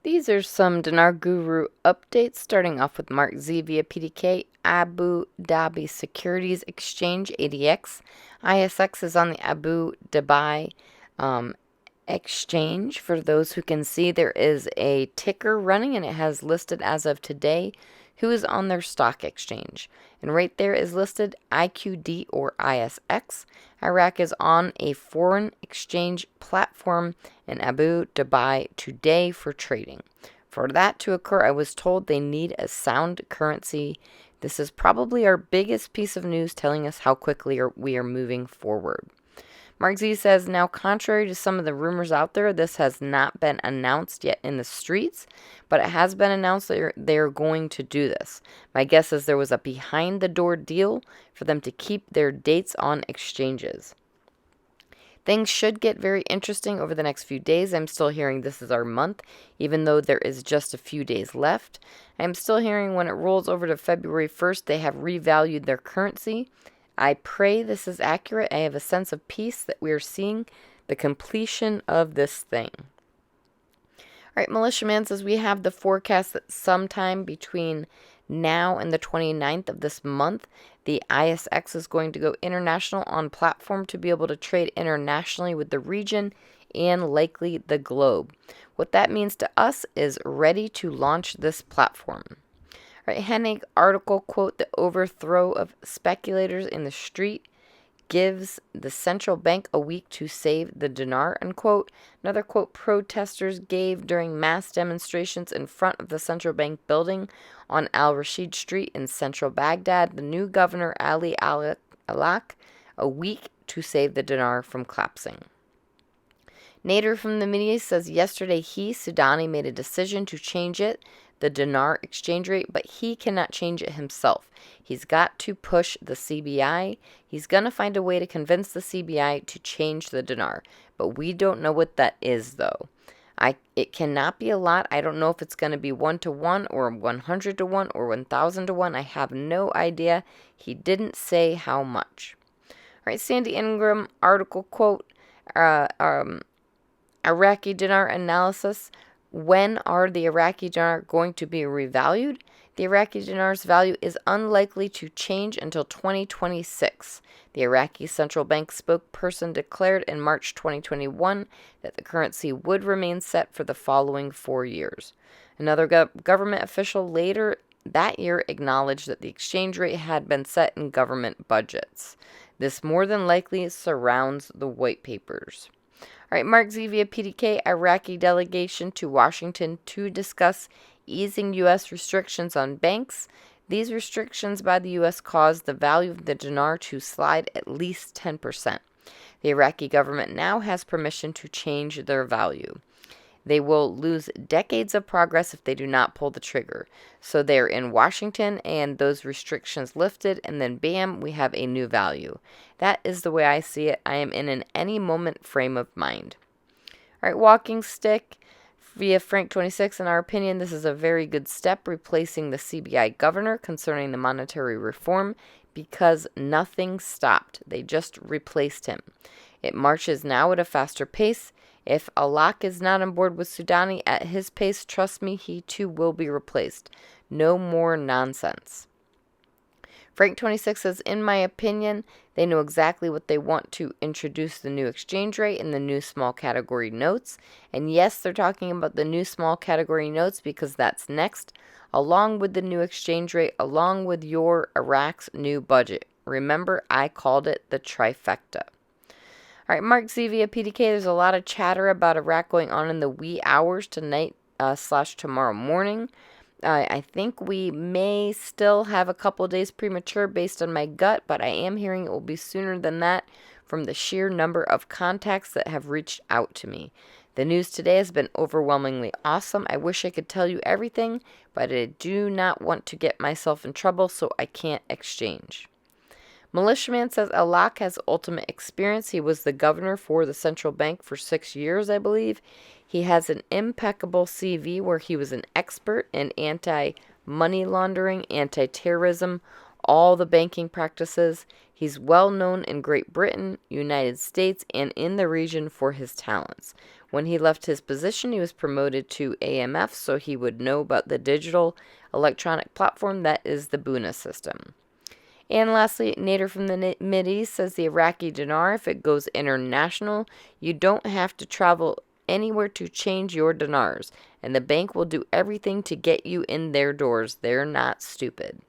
These are some Dinar Guru updates, starting off with Mark Z via PDK, Abu Dhabi Securities Exchange, ADX. ISX is on the Abu Dhabi exchange. For those who can see, there is a ticker running and it has listed as of today who is on their stock exchange. And right there is listed IQD or ISX. Iraq is on a foreign exchange platform in Abu Dhabi today for trading. For that to occur, I was told they need a sound currency. This is probably our biggest piece of news telling us how quickly we are moving forward. Mark Z says, now contrary to some of the rumors out there, this has not been announced yet in the streets, but it has been announced that they're going to do this. My guess is there was a behind-the-door deal for them to keep their dates on exchanges. Things should get very interesting over the next few days. I'm still hearing this is our month, even though there is just a few days left. I'm still hearing when it rolls over to February 1st, they have revalued their currency. I pray this is accurate. I have a sense of peace that we are seeing the completion of this thing. All right, Militiaman says we have the forecast that sometime between now and the 29th of this month, the ISX is going to go international on platform to be able to trade internationally with the region and likely the globe. What that means to us is ready to launch this platform. Right, Hennig article, quote, the overthrow of speculators in the street gives the central bank a week to save the dinar, unquote. Another quote, protesters gave during mass demonstrations in front of the central bank building on Al-Rashid Street in central Baghdad. The new governor, Ali Alak, a week to save the dinar from collapsing. Nader from the Middle East says yesterday Sudani, made a decision to change the dinar exchange rate, but he cannot change it himself. He's got to push the CBI. He's going to find a way to convince the CBI to change the dinar, but we don't know what that is, though. It cannot be a lot. I don't know if it's going to be 1-to-1 or 100-to-1 or 1,000-to-1. I have no idea. He didn't say how much. All right, Sandy Ingram article, quote, Iraqi Dinar analysis. When are the Iraqi dinar going to be revalued? The Iraqi dinar's value is unlikely to change until 2026. The Iraqi central bank spokesperson declared in March 2021 that the currency would remain set for the following 4 years. Another government official later that year acknowledged that the exchange rate had been set in government budgets. This more than likely surrounds the white papers. All right, Mark Z via PDK, Iraqi delegation to Washington to discuss easing U.S. restrictions on banks. These restrictions by the U.S. caused the value of the dinar to slide at least 10%. The Iraqi government now has permission to change their value. They will lose decades of progress if they do not pull the trigger. So they're in Washington and those restrictions lifted, and then bam, we have a new value. That is the way I see it. I am in an any moment frame of mind. All right, walking stick via Frank26. In our opinion, this is a very good step, replacing the CBI governor concerning the monetary reform, because nothing stopped. They just replaced him. It marches now at a faster pace. If Alak is not on board with Sudani at his pace, trust me, he too will be replaced. No more nonsense. Frank26 says, in my opinion, they know exactly what they want to introduce the new exchange rate and the new small category notes. And yes, they're talking about the new small category notes because that's next, along with the new exchange rate, along with your Iraq's new budget. Remember, I called it the trifecta. All right, Mark Z via PDK, there's a lot of chatter about Iraq going on in the wee hours tonight / tomorrow morning. I think we may still have a couple days premature based on my gut, but I am hearing it will be sooner than that from the sheer number of contacts that have reached out to me. The news today has been overwhelmingly awesome. I wish I could tell you everything, but I do not want to get myself in trouble, so I can't exchange. Militiaman says Alak has ultimate experience. He was the governor for the central bank for 6 years, I believe. He has an impeccable CV where he was an expert in anti-money laundering, anti-terrorism, all the banking practices. He's well known in Great Britain, United States, and in the region for his talents. When he left his position, he was promoted to AMF, so he would know about the digital electronic platform that is the Buna system. And lastly, Nader from the Mideast says the Iraqi dinar, if it goes international, you don't have to travel anywhere to change your dinars, and the bank will do everything to get you in their doors. They're not stupid.